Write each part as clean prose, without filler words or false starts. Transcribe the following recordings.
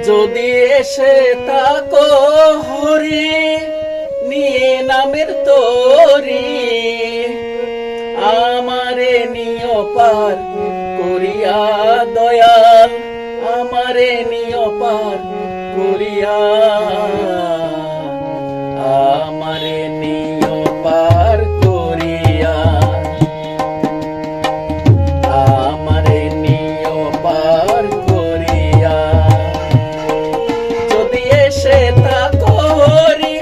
যদি এসে তাকো হরি নিয়ে নামের তরি, আমারে নিয় পার করিয়া দয়াল, আমারে নিয় পার করিয়া, আমারে নিয় পার করিয়া, আমারে নিয় পার করিয়া। যদি এসে তাকো হরি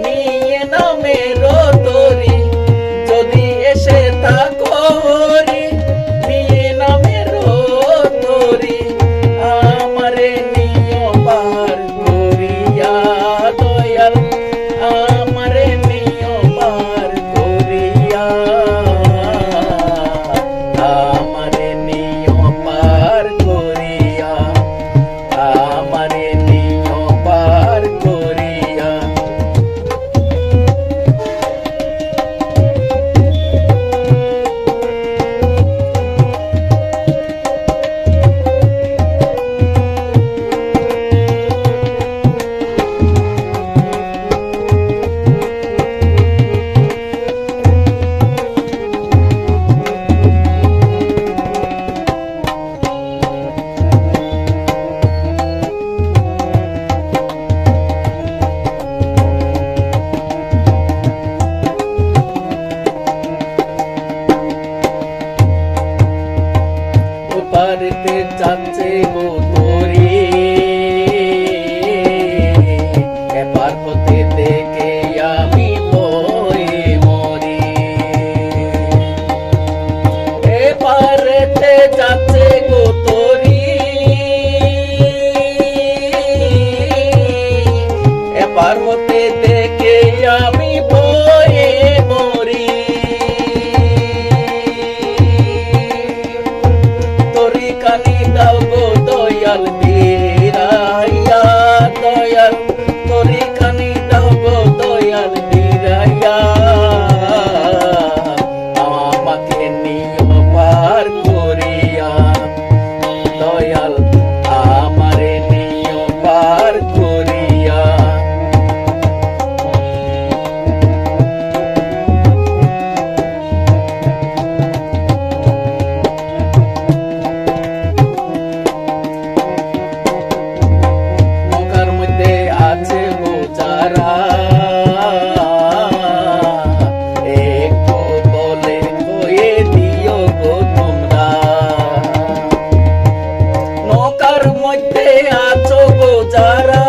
নিয়ে নামের তরি, যদি এসে তাকো হরি নিয়ে নামের তরি, আমারে নিয় পার করিয়া দয়াল, আমারে নিয় পার করিয়া, আমারে নিয় পার করিয়া, আমারে নিয় পার করিয়া। পারতে যাচ্ছে গো তোরি, এপার হতে দেখে আমি বয়ে মরি, এপারেতে যাচ্ছে গো তোরি, এপার হতে দেখে আমি বয়ে মরি। কানি দাও গো দয়াল বিরাইয়া দয়াল, তরি কানি দাও গো দয়াল বিরাইয়া, আমাকে নিয় পার করিয়া দয়াল, আমারে নিয় পার করিয়া। আছে গো যারা একটু বলে কয়ে দিও গো তোমরা, নৌকার মধ্যে আছো গো যারা